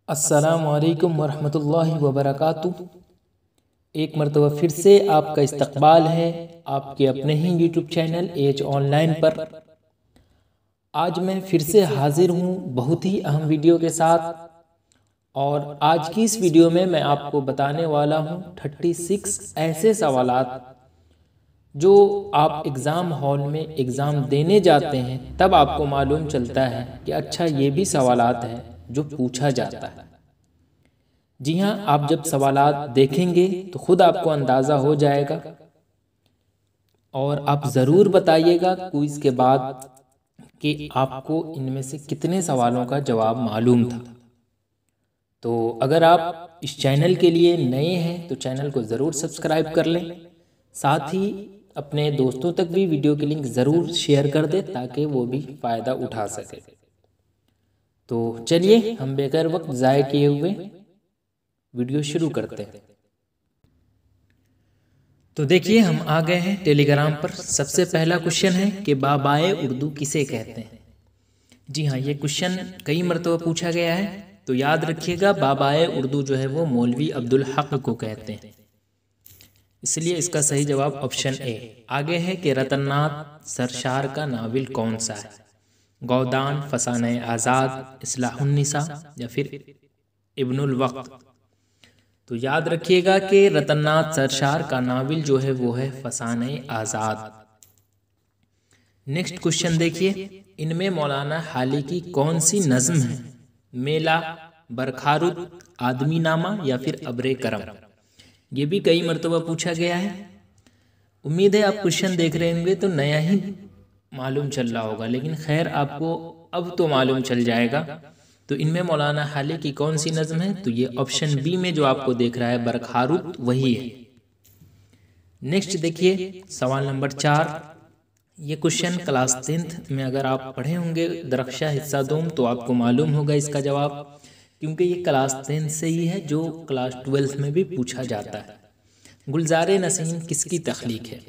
अस्सलामु अलैकुम वरहमतुल्लाहि वबरकातुहू। एक मरतबा फिर से आपका इस्तकबाल है आपके अपने ही यूट्यूब चैनल एज ऑनलाइन पर। आज मैं फिर से हाजिर हूँ बहुत ही अहम वीडियो के साथ। और आज की इस वीडियो में मैं आपको बताने वाला हूँ 36 ऐसे सवालात जो आप एग्ज़ाम हॉल में एग्ज़ाम देने जाते हैं तब आपको मालूम चलता है कि अच्छा ये भी सवालात हैं जो पूछा जाता है। जी हाँ, आप जब सवालात देखेंगे तो खुद आपको अंदाज़ा हो जाएगा और आप ज़रूर बताइएगा क्विज़ के बाद कि आपको इनमें से कितने सवालों का जवाब मालूम था। तो अगर आप इस चैनल के लिए नए हैं तो चैनल को ज़रूर सब्सक्राइब कर लें, साथ ही अपने दोस्तों तक भी वीडियो की लिंक ज़रूर शेयर कर दें ताकि वो भी फ़ायदा उठा सके। तो चलिए हम बेकार वक्त ज़ाय किए हुए वीडियो शुरू करते हैं। तो देखिए हम आ गए हैं टेलीग्राम पर। सबसे पहला क्वेश्चन है कि बाबाए उर्दू किसे कहते हैं। जी हाँ, ये क्वेश्चन कई मरतबा पूछा गया है, तो याद रखिएगा बाबाए उर्दू जो है वो मौलवी अब्दुल हक को कहते हैं, इसलिए इसका सही जवाब ऑप्शन ए। आगे है कि रतननाथ सरशार का नावल कौन सा है। गौदान, फसाने आज़ाद, इस्लाहुन्निसा या फिर इब्नुल वक्त। तो याद रखिएगा कि रतननाथ सरशार का नावल जो है वो है फसाने आज़ाद। नेक्स्ट क्वेश्चन देखिए, इनमें मौलाना हाली की कौन सी नज़्म है। मेला, बरखारुत, आदमी नामा या फिर अब्रे करम। ये भी कई मरतबा पूछा गया है। उम्मीद है आप क्वेश्चन देख रहे होंगे तो नया ही मालूम चल रहा होगा, लेकिन खैर आपको अब तो मालूम चल जाएगा। तो इनमें मौलाना हाली की कौन सी नज़्म है, तो ये ऑप्शन बी में जो आपको देख रहा है बरखारुत वही है। नेक्स्ट देखिए सवाल नंबर 4। ये क्वेश्चन क्लास 10th में अगर आप पढ़े होंगे दरख्शा हिस्सा दोम तो आपको मालूम होगा इसका जवाब, क्योंकि ये क्लास 10th से ही है जो क्लास 12th में भी पूछा जाता है। गुलज़ारे नसीम किसकी तख्लीक है।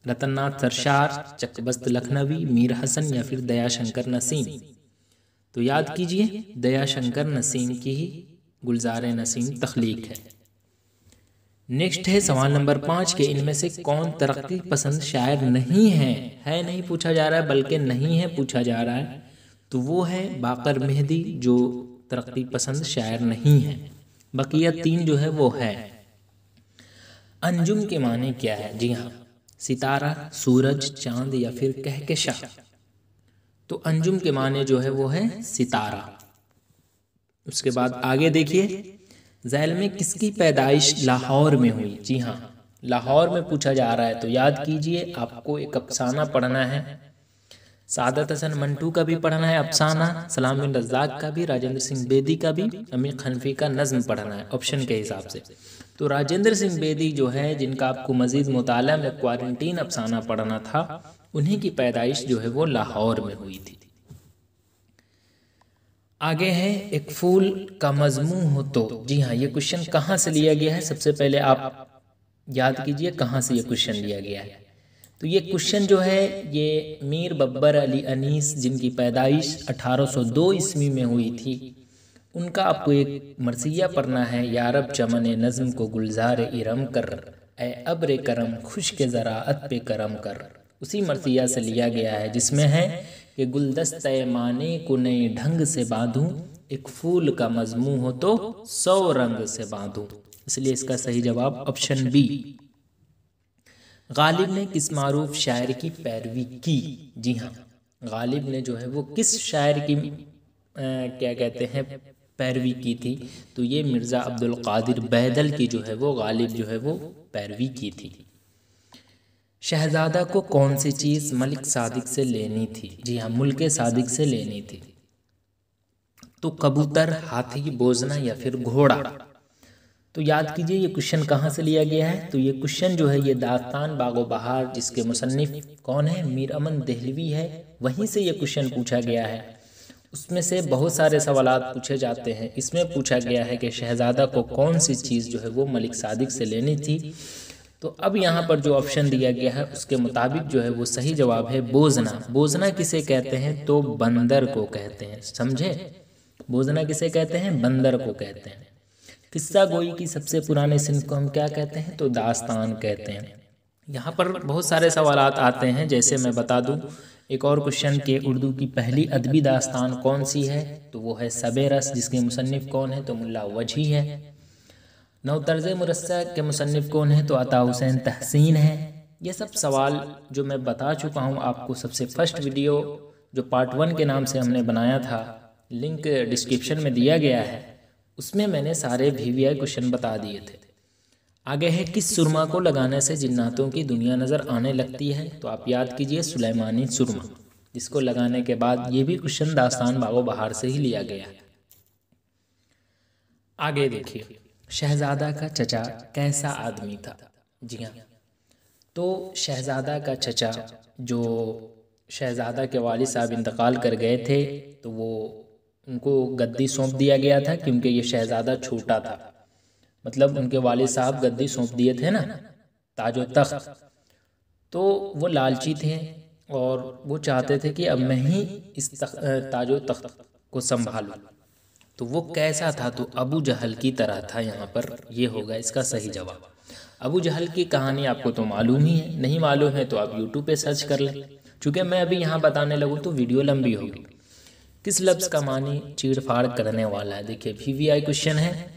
रतननाथ सरशार, चकबस्त लखनवी, मीर हसन या फिर दयाशंकर नसीम। तो याद कीजिए दयाशंकर नसीम की ही गुलज़ारे नसीम तख्लीक है। नेक्स्ट है सवाल नंबर 5 के इनमें से कौन तरक्की पसंद शायर नहीं है नहीं पूछा जा रहा है बल्कि नहीं है पूछा जा रहा है। तो वो है बाकर मेहदी जो तरक्की पसंद शायर नहीं है। बकिया 3 जो है वो है। अंजुम के माने क्या है। जी हाँ, सितारा, सूरज, चांद या फिर कहकशा। तो अंजुम के माने जो है वो है सितारा। उसके बाद आगे देखिए, ज़ैल में किसकी पैदाइश लाहौर में हुई। जी हाँ, लाहौर में पूछा जा रहा है तो याद कीजिए आपको एक अफसाना पढ़ना है। सादत हसन मंटू का भी पढ़ना है अफसाना, सलाम बिन रज़ाक का भी, राजेंद्र सिंह बेदी का भी, अमीर खनफी का नज़्म पढ़ना है ऑप्शन के हिसाब से। तो राजेंद्र सिंह बेदी जो है जिनका आपको मज़ीद मुताला में क्वारंटीन अफसाना पढ़ना था, उन्हीं की पैदाइश जो है वो लाहौर में हुई थी। आगे है एक फूल का मजमू हो तो। जी हाँ, ये क्वेश्चन कहाँ से लिया गया है, सबसे पहले आप याद कीजिए कहाँ से ये क्वेश्चन लिया गया है। तो ये क्वेश्चन जो है ये मीर बब्बर अली अनीस जिनकी पैदाइश 1802 ईस्वी में हुई थी, उनका आपको एक मरसिया पढ़ना है। यारब चमन नज़्म को गुलजार इरम कर, ए अब्र करम खुश के ज़राअत पे करम कर। उसी मरसिया से लिया गया है जिसमें है कि गुलदस्ते माने को नए ढंग से बांधूं, एक फूल का मजमू हो तो 100 रंग से बांधूं। इसलिए इसका सही जवाब ऑप्शन बी। गालिब ने किस मारूफ शायर की पैरवी की। जी हाँ, गालिब ने जो है वो किस शायर की क्या कहते हैं पैरवी की थी, तो ये मिर्ज़ा अब्दुल कादिर बैदल की जो है वो गालिब जो है वो पैरवी की थी। शहजादा को कौन सी चीज़ मलिक सादिक से लेनी थी। जी हाँ, मुल्के सादिक से लेनी थी। तो कबूतर, हाथी, बोजना या फिर घोड़ा। तो याद कीजिए ये क्वेश्चन कहाँ से लिया गया है। तो ये क्वेश्चन जो है ये दास्तान बागो बहार जिसके मुसन्निफ कौन है, मीर अमन देहलवी है, वहीं से ये क्वेश्चन पूछा गया है। उसमें से बहुत सारे सवालात पूछे जाते हैं। इसमें पूछा गया है कि शहजादा को कौन सी चीज़ जो है वो मलिक सादिक से लेनी थी। तो अब यहाँ पर जो ऑप्शन दिया गया है उसके मुताबिक जो है वो सही जवाब है बोजना। बोजना किसे कहते हैं, तो बंदर को कहते हैं, समझे। बोजना किसे कहते हैं? बंदर को कहते हैं। किस्सा गोई की सबसे पुराने सिन्फ को हम क्या कहते हैं? तो दास्तान कहते हैं। यहाँ पर बहुत सारे सवालात आते हैं, जैसे मैं बता दूं एक और क्वेश्चन के उर्दू की पहली अदबी दास्तान कौन सी है? तो वो है सबे-रस, जिसके मुसन्निफ कौन है? तो मुल्ला वजी है। नौतर्ज मुरस्सा के मुसन्निफ कौन है? तो अता हुसैन तहसीन है। ये सब सवाल जो मैं बता चुका हूँ आपको, सबसे फर्स्ट वीडियो जो पार्ट 1 के नाम से हमने बनाया था, लिंक डिस्क्रिप्शन में दिया गया है, उसमें मैंने सारे VVI क्वेश्चन बता दिए थे। आगे है, किस सुरमा को लगाने से जिन्नातों की दुनिया नज़र आने लगती है? तो आप याद कीजिए, सुलेमानी सुरमा, जिसको लगाने के बाद ये भी क्वेश्चन दास्तान बागो बहार से ही लिया गया है। आगे देखिए, शहजादा का चचा कैसा आदमी था? जी हाँ, तो शहजादा का चचा, जो शहजादा के वालिद साहब इंतकाल कर गए थे, तो वो उनको गद्दी सौंप दिया गया था, क्योंकि ये शहजादा छोटा था। मतलब उनके वालिद साहब गद्दी सौंप दिए थे ना, ताजो तख्त, तो वो लालची थे और वो चाहते थे कि अब मैं ही इस ताजो तख्त को संभालूं। तो वो कैसा था? तो अबू जहल की तरह था। यहाँ पर ये होगा इसका सही जवाब। अबू जहल की कहानी आपको तो मालूम ही है, नहीं मालूम है तो आप यूट्यूब पे सर्च कर लें। चूँकि मैं अभी यहाँ बताने लगूँ तो वीडियो लंबी होगी। किस लफ्ज़ का मानी चीड़ फाड़ करने वाला है? देखिए VVI क्वेश्चन है,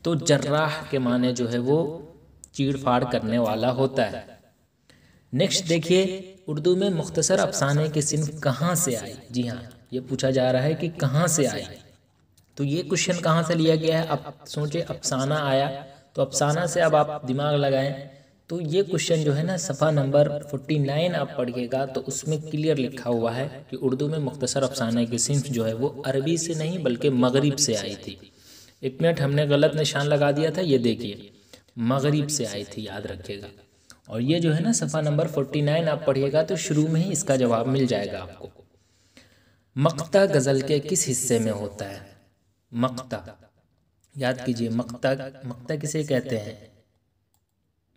तो जर्राह के माने जो है वो चीड़ फाड़ करने वाला होता है। नेक्स्ट देखिए, उर्दू में मुख्तसर अफसाने के सिन्फ कहाँ से आई? जी हाँ, ये पूछा जा रहा है कि कहाँ से आई। तो ये क्वेश्चन कहाँ से लिया गया है? आप सोचे, अफसाना आया, तो अफसाना से अब आप दिमाग लगाएं, तो ये क्वेश्चन जो है ना, सफ़ा नंबर 49 आप पढ़िएगा तो उसमें क्लियर लिखा हुआ है कि उर्दू में मुख्तसर अफसाने की सिन्फ जो है वो अरबी से नहीं बल्कि मगरिब से आई थी। एक मिनट, हमने गलत निशान लगा दिया था, ये देखिए मगरिब से आई थी, याद रखिएगा। और ये जो है ना, सफ़ा नंबर 49 आप पढ़िएगा तो शुरू में ही इसका जवाब मिल जाएगा आपको। मक्ता गज़ल के किस हिस्से में होता है? मक्ता, याद कीजिए, मक्ता किसे कहते हैं?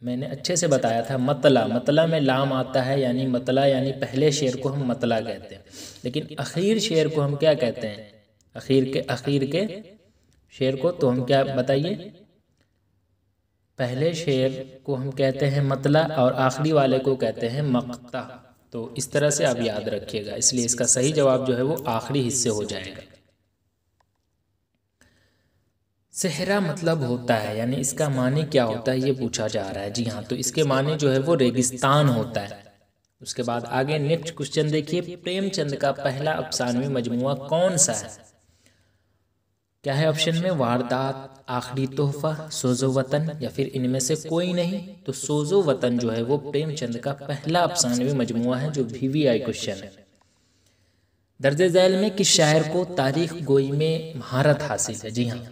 मैंने अच्छे से बताया था, मतला में लाम आता है, यानी मतला यानी पहले शेर को हम मतला कहते हैं। लेकिन अखीर शेर को हम क्या कहते हैं? अखीर के शेर को तो हम क्या बताइए? पहले शेर को हम कहते हैं मतला और आखिरी वाले को कहते हैं मक्ता। तो इस तरह से आप याद रखिएगा, इसलिए इसका सही जवाब जो है वो आखिरी हिस्से हो जाएगा। सहरा मतलब होता है, यानी इसका माने क्या होता है, ये पूछा जा रहा है। जी हाँ, तो इसके माने जो है वो रेगिस्तान होता है। उसके बाद आगे नेक्स्ट क्वेश्चन देखिए, प्रेमचंद का पहला अफसानवी मजमुआ कौन सा है? क्या है ऑप्शन में? वारदात, आखिरी तोहफा, सोजो वतन, या फिर इनमें से कोई नहीं। तो सोजो वतन जो है वो प्रेमचंद का पहला अफसानवी मजमुआ है, जो VVI क्वेश्चन है। दर्जे झैल में किस शायर को तारीख गोई में महारत हासिल है? जी हाँ,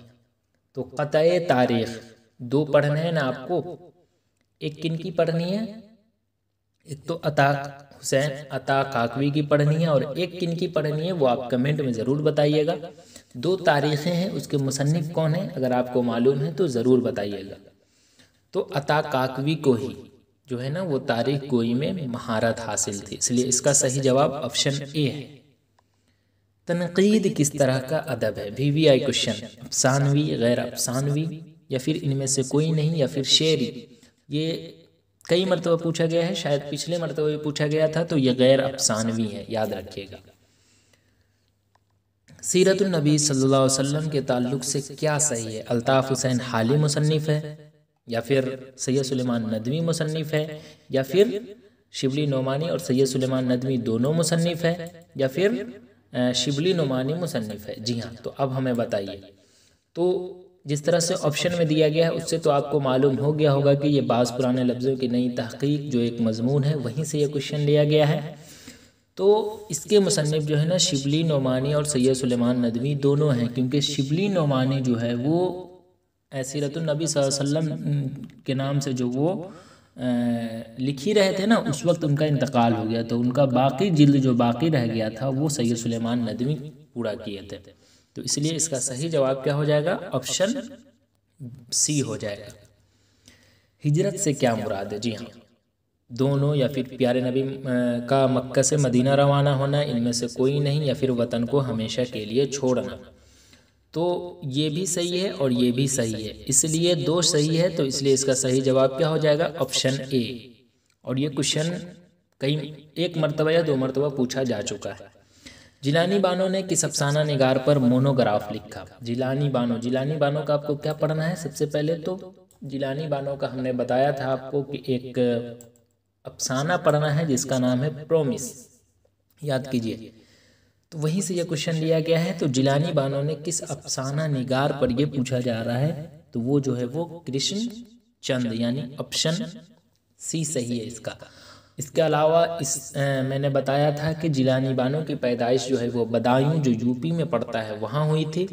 तो क़तए तारीख 2 पढ़ने हैं ना आपको। एक किन की पढ़नी है? एक तो अता हुसैन अता काकवी की पढ़नी है, और एक किन की पढ़नी है वो आप कमेंट में ज़रूर बताइएगा। 2 तारीखें हैं, उसके मुसन्निफ कौन है अगर आपको मालूम है तो ज़रूर बताइएगा। तो अता काकवी को ही जो है ना वो तारीख गोई में महारत हासिल थी, इसलिए इसका सही जवाब ऑप्शन ए है। तनकीद किस तरह का अदब है? VVI क्वेश्चन, अफसानवी, गैर अफसानवी, या फिर इनमें से कोई नहीं, या फिर शेरी। ये कई मरतबा पूछा गया है, शायद पिछले मरतबा भी पूछा गया था, तो ये गैर अफसानवी है, याद रखिएगा। सीरतुन नबी सल्लल्लाहु अलैहि वसल्लम के ताल्लुक से क्या सही है? अल्ताफ़ हुसैन हाली मुसन्निफ है, या फिर सैयद सुलेमान नदवी मुसन्निफ है, या फिर शिबली नोमानी और सैयद सुलेमान नदवी दोनों मुसन्निफ है, या फिर शिबली नोमानी मुसन्निफ है? जी हाँ, तो अब हमें बताइए। तो जिस तरह से ऑप्शन में दिया गया है उससे तो आपको मालूम हो गया होगा कि ये बाज़ पुराने लफ्ज़ों की नई तहक़ीक़ जो एक मज़मून है, वहीं से ये क्वेश्चन लिया गया है। तो इसके मुसन्निफ जो है ना, शिबली नोमानी और सैयद सुलेमान नदवी दोनों हैं, क्योंकि शिबली नोमानी जो है वो सीरतुन नबी सल्लल्लाहु अलैहि वसल्लम के नाम से जो वो लिखी रहे थे ना, उस वक्त उनका इंतकाल हो गया, तो उनका बाकी जिल्द जो बाकी रह गया था वो सैयद सुलेमान नदवी पूरा किए थे। तो इसलिए इसका सही जवाब क्या हो जाएगा? ऑप्शन सी हो जाएगा। हिजरत से क्या मुराद है? जी हाँ, दोनों, या फिर प्यारे नबी का मक्का से मदीना रवाना होना, इनमें से कोई नहीं, या फिर वतन को हमेशा के लिए छोड़ना। तो ये भी सही है और ये भी सही है, इसलिए दो सही है, तो इसलिए इसका सही जवाब क्या हो जाएगा, ऑप्शन ए। और ये क्वेश्चन कई एक मरतबा या दो मरतबा पूछा जा चुका है। जिलानी बानो ने किस अफसाना निगार पर मोनोग्राफ लिखा। जिलानी बानो का आपको क्या पढ़ना है, सबसे पहले तो जिलानी बानो का हमने बताया था आपको कि एक अफसाना पढ़ना है जिसका नाम है प्रोमिस, याद कीजिए। तो वहीं से ये क्वेश्चन लिया गया है। तो जिलानी बानो ने किस अफसाना निगार पर ये पूछा जा रहा है, तो वो जो है वो कृष्ण चंद, यानी ऑप्शन सी सही है इसका। इसके अलावा मैंने बताया था कि जिलानी बानो की पैदाइश जो है वो बदायूं, जो यूपी में पड़ता है, वहाँ हुई थी।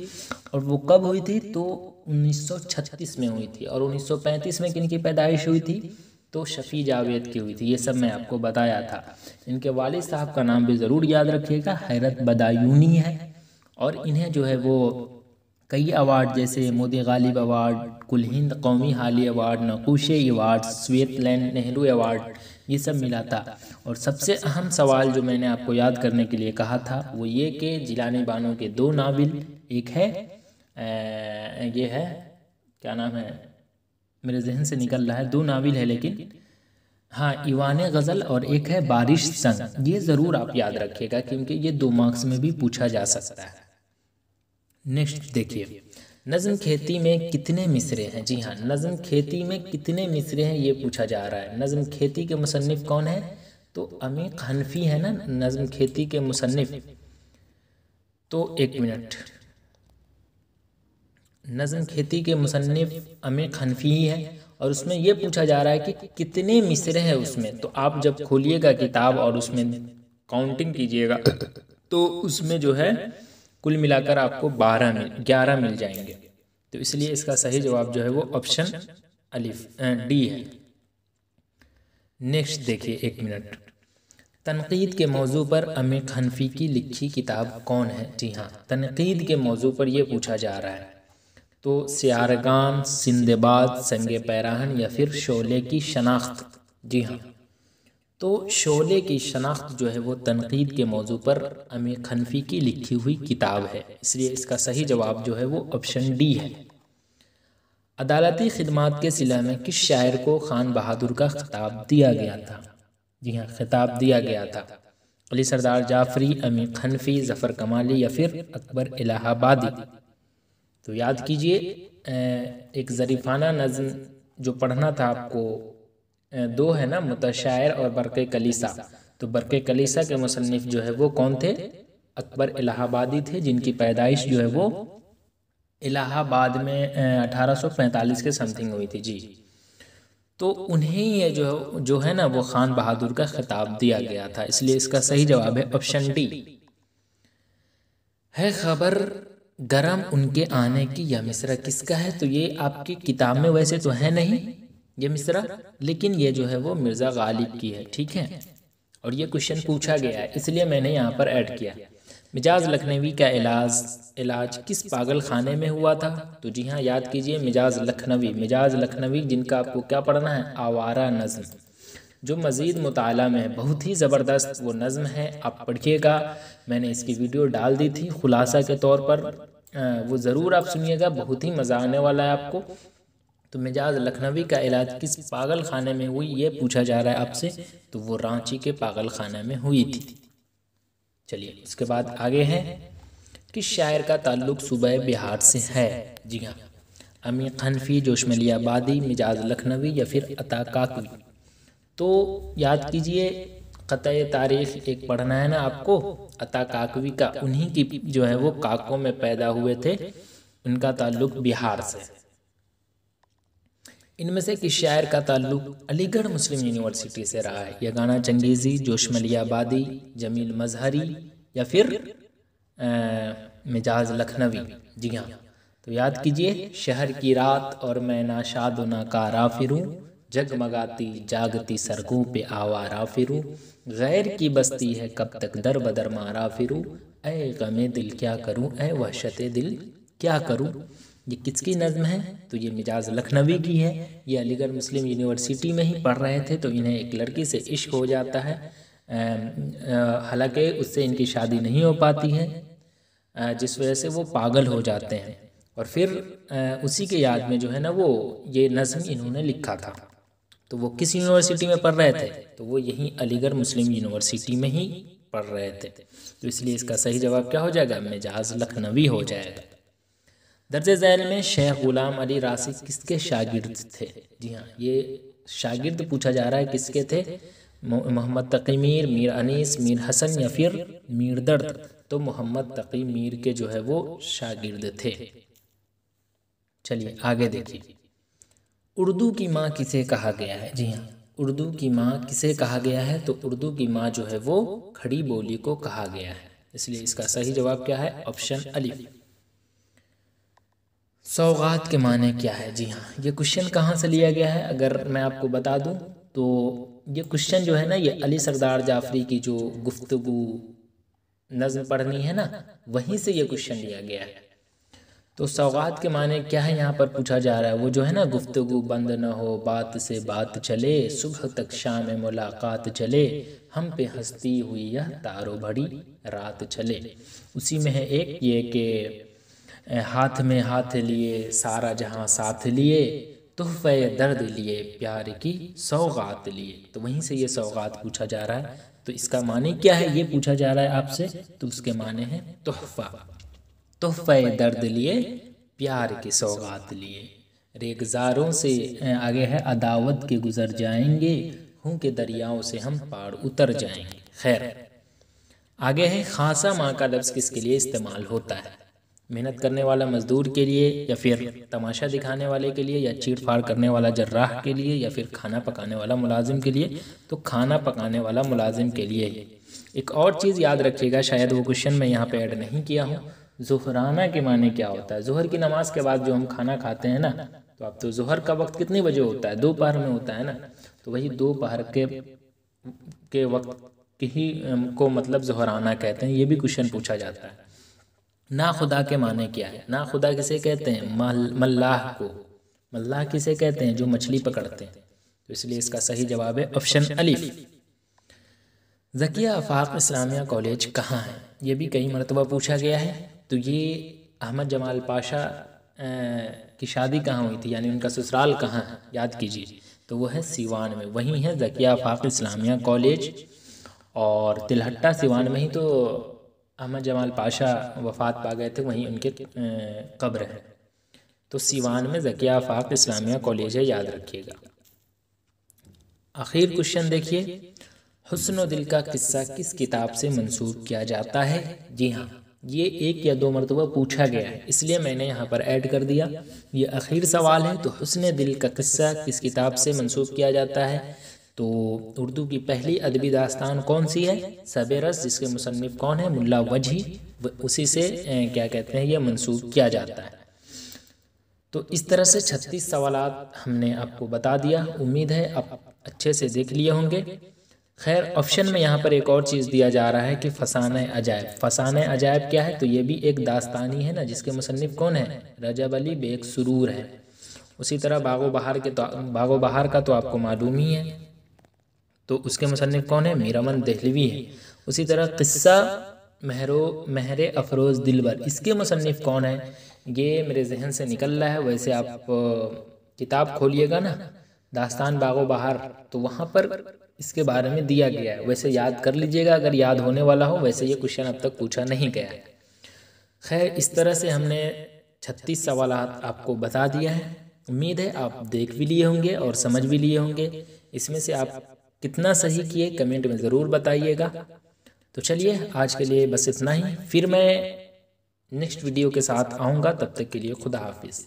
और वो कब हुई थी, तो 1936 में हुई थी। और 1935 में किनकी पैदाइश हुई थी, तो शफ़ी जावेद की हुई थी। ये सब मैं आपको बताया था। इनके वालिद साहब का नाम भी ज़रूर याद रखिएगा, हैरत बदायूनी है। और इन्हें जो है वो कई अवार्ड जैसे मोदी गालिब अवार्ड, कुल हिंद कौमी हाली अवार्ड, नकूशे अवार्ड, स्वेटलैंड नेहरू अवार्ड, ये सब मिला था। और सबसे अहम सवाल जो मैंने आपको याद करने के लिए कहा था वो ये कि जिलानी बानो के दो नावल, एक है ये है क्या नाम है, मेरे जहन से निकल रहा है, दो नावल है लेकिन, हाँ, ईवान गज़ल, और एक है बारिश संग। ये ज़रूर आप याद रखिएगा क्योंकि ये 2 मार्क्स में भी पूछा जा सकता है। नेक्स्ट देखिए, नज़्म खेती में कितने मिसरे हैं। जी हाँ, नज़्म खेती में कितने मिसरे हैं ये पूछा जा रहा है। नज़्म खेती के मुसन्निफ कौन है, तो अमीक हनफी है ना नज़्म खेती के मुसन्निफ। तो एक मिनट, नज़्म खेती के मुसन्निफ अमीक हनफी ही है। और उसमें ये पूछा जा रहा है कि कितने मिसरे हैं उसमें। तो आप जब खोलिएगा किताब और उसमें काउंटिंग कीजिएगा तो उसमें जो है कुल मिलाकर आपको 11 मिल जाएंगे। तो इसलिए इसका सही जवाब जो है वो ऑप्शन डी है। नेक्स्ट देखिए, एक मिनट, तनकीद के मौजू पर अमीक हनफी की लिखी किताब कौन है। जी हाँ, तनकीद के मौजू पर यह पूछा जा रहा है। तो सियारगान, सिंदबाद, संगे पैराहन या फिर शोले की शनाख्त। जी हाँ, तो शोले की शनाख्त जो है वो तनकीद के मौजू पर अमीक हनफी की लिखी हुई किताब है, इसलिए इसका सही जवाब जो है वो ऑप्शन डी है। अदालती खिदमात के सिला में किस शायर को खान बहादुर का खिताब दिया गया था। जी हाँ, खिताब दिया गया था। अली सरदार जाफरी, अमीक हनफी, ज़फ़र कमाली या फिर अकबर इलाहाबादी। तो याद कीजिए, एक ज़रीफ़ाना नज़्म जो पढ़ना था आपको, दो है ना, मुतशायर और बरक़े कलीसा। तो बरक़े कलीसा के मुसन्निफ जो है वो कौन थे, अकबर इलाहाबादी थे, जिनकी पैदाइश जो है वो इलाहाबाद में 1845 के समथिंग हुई थी। जी, तो उन्हें ये जो है ना वो खान बहादुर का खिताब दिया गया था, इसलिए इसका सही जवाब है ऑप्शन डी। है खबर गरम उनके आने की, यह मिसरा किसका है। तो ये आपकी किताब में वैसे तो है नहीं ये मिसरा, लेकिन ये जो है वो मिर्ज़ा गालिब की है, ठीक है। और ये क्वेश्चन पूछा गया है इसलिए मैंने यहाँ पर ऐड किया। मिजाज लखनवी का इलाज किस पागल खाने में हुआ था। तो जी हाँ, याद कीजिए, मिजाज लखनवी जिनका आपको क्या पढ़ना है, आवारा नज़्म, जो मज़ीद मुताला में है, बहुत ही ज़बरदस्त वो नज़्म है, आप पढ़िएगा। मैंने इसकी वीडियो डाल दी थी खुलासा के तौर पर, वो ज़रूर आप सुनिएगा, बहुत ही मज़ा आने वाला है आपको। तो मिजाज लखनवी का इलाज किस पागल खाने में हुई ये पूछा जा रहा है आपसे, तो वो रांची के पागल खाने में हुई थी। चलिए उसके बाद आगे है, किस शायर का ताल्लुक सूबे बिहार से है। जी हाँ, अमीक हनफी, जोशमलियाबादी, मिजाज लखनवी या फिर अता काकवी। तो याद कीजिए, क़तए तारीख़ एक पढ़ना है ना आपको, अता काकवी का, उन्हीं की जो है वो काकों में पैदा हुए थे, उनका ताल्लुक बिहार से। इनमें से किस शायर का ताल्लुक अलीगढ़ मुस्लिम यूनिवर्सिटी से रहा है। यगाना चंगेज़ी, जोशमलियाबादी, जमील मजहरी या फिर मिजाज लखनवी। जी हाँ, तो याद कीजिए, शहर की रात और मैं नाशाद नाकारा फिरूं, जगमगाती जागती सड़कों पे आवारा फिरूं, गैर की बस्ती है कब तक दर बदर मारा फिरूं, ऐ गमे दिल क्या करूं, ऐ वहशते दिल क्या करूं। ये किसकी नज़्म है, तो ये मिजाज लखनवी की है। ये अलीगढ़ मुस्लिम यूनिवर्सिटी में ही पढ़ रहे थे, तो इन्हें एक लड़की से इश्क हो जाता है, हालांकि उससे इनकी शादी नहीं हो पाती है। जिस वजह से वो पागल हो जाते हैं। और फिर उसी के याद में जो है ना वो ये नज़्म इन्होंने लिखा था। तो वो किस यूनिवर्सिटी में पढ़ रहे थे? तो वो यहीं अलीगढ़ मुस्लिम यूनिवर्सिटी में ही पढ़ रहे थे। तो इसलिए इसका सही जवाब क्या हो जाएगा? मिजाज लखनवी हो जाएगा। दर्जे ज़ैल में शेख गुलाम अली रासी किसके शागिर्द थे? जी हाँ, ये शागिर्द पूछा जा रहा है किसके थे? मोहम्मद तकी मीर, मीर अनीस, मीर हसन या फिर मीर दर्द। तो मोहम्मद तकी मीर के जो है वो शागिर्द थे। चलिए आगे देखिए, उर्दू की माँ किसे कहा गया है? जी हाँ, उर्दू की माँ किसे कहा गया है? तो उर्दू की माँ जो है वो खड़ी बोली को कहा गया है। इसलिए इसका सही जवाब क्या है? ऑप्शन अलिफ। सौगात के माने क्या है? जी हाँ, ये क्वेश्चन कहाँ से लिया गया है अगर मैं आपको बता दूं तो ये क्वेश्चन जो है ना ये अली सरदार जाफरी की जो गुफ्तगू नज़्म पढ़नी है ना वहीं से ये क्वेश्चन लिया गया है। तो सौगात के माने क्या है यहाँ पर पूछा जा रहा है? वो जो है ना, गुफ्तगू बंद न हो, बात से बात चले, सुबह तक शाम मुलाकात चले, हम पे हंसती हुई यह तारो भरी रात चले। उसी में है एक ये कि हाथ में हाथ लिए सारा जहां साथ लिए, तोहफे दर्द लिए प्यार की सौगात लिए। तो वहीं से ये सौगात पूछा जा रहा है। तो इसका माने क्या है ये पूछा जा रहा है आपसे। तो उसके माने हैं तोहफा, तोहफे दर्द लिए प्यार की सौगात लिए। रेगजारों से आगे है अदावत के गुजर जाएंगे, हूँ के दरियाओं से हम पार उतर जाएंगे। खैर आगे है खासा माँ का लफ्ज़ किसके लिए इस्तेमाल होता है? मेहनत करने वाला मजदूर के लिए, या फिर तमाशा दिखाने वाले के लिए, या चीड़ फाड़ करने वाला जर्राह के लिए, या फिर खाना पकाने वाला मुलाजिम के लिए? तो खाना पकाने वाला मुलाजिम के लिए। एक और चीज़ याद रखिएगा, शायद वो क्वेश्चन मैं यहाँ पे ऐड नहीं किया हूँ। ज़ुहराना के माने क्या होता है? ज़ुहर की नमाज के बाद जो हम खाना खाते हैं ना, तो अब तो ज़ुहर का वक्त कितने बजे होता है? दोपहर में होता है ना। तो वही दोपहर के वक्त ही को मतलब ज़ुहराना कहते हैं। ये भी क्वेश्चन पूछा जाता है। ना खुदा के माने क्या है? ना खुदा किसे कहते हैं? मल्लाह को। मल्लाह किसे कहते हैं? जो मछली पकड़ते हैं। तो इसलिए इसका सही जवाब है ऑप्शन अलिफ। ज़किया आफाक इस्लामिया कॉलेज कहाँ है? ये भी कई मरतबा पूछा गया है। तो ये अहमद जमाल पाशा की शादी कहाँ हुई थी, यानी उनका ससुराल कहाँ है? याद कीजिए। तो वो है सीवान में, वहीं है ज़किया आफाक इस्लामिया कॉलेज। और तिलहट्टा सीवान में ही तो अहमद जमाल पाशा वफ़ात पा गए थे, वहीं उनके कब्र है। तो सीवान में ज़किया आफाक इस्लामिया कॉलेज है, याद रखिएगा। आखिर क्वेश्चन देखिए, हुस्न दिल का किस्सा किस किताब से मंसूब किया जाता है? जी हाँ, ये एक या दो मरतबा पूछा गया है, इसलिए मैंने यहाँ पर ऐड कर दिया। ये आखिर सवाल है। तो हुस्न दिल का किस्सा किस किताब से मंसूब किया जाता है? तो उर्दू की पहली अदबी दास्तान कौन सी है? सबेरस, जिसके मुसन्निफ कौन है? मुल्ला वजही। उसी से क्या कहते हैं, यह मंसूब किया जाता है। तो इस तरह से 36 सवालात हमने आपको बता दिया। उम्मीद है आप अच्छे से देख लिए होंगे। खैर ऑप्शन में यहाँ पर एक और चीज़ दिया जा रहा है कि फसाने अजायब। फसाने अजायब क्या है? तो ये भी एक दास्तानी है ना, जिसके मुसन्निफ कौन है? रजब अली बेग सुरूर है। उसी तरह बागो बहार का तो आपको मालूम ही है, तो उसके मुसन्निफ कौन है? मीरामन दहलवी है। उसी तरह किस्सा महरे अफरोज़ दिलबर, इसके मुसन्निफ कौन है? ये मेरे जहन से निकल रहा है। वैसे आप किताब खोलिएगा ना, दास्तान बागो बहार, तो वहाँ पर इसके बारे में दिया गया है। वैसे याद कर लीजिएगा अगर याद होने वाला हो। वैसे ये क्वेश्चन अब तक पूछा नहीं गया है। खैर इस तरह से हमने 36 सवालात आपको बता दिया है। उम्मीद है आप देख भी लिए होंगे और समझ भी लिए होंगे। इसमें से आप कितना सही किए कमेंट में ज़रूर बताइएगा। तो चलिए आज के लिए बस इतना ही। फिर मैं नेक्स्ट वीडियो के साथ आऊँगा। तब तक के लिए खुदा हाफिज़।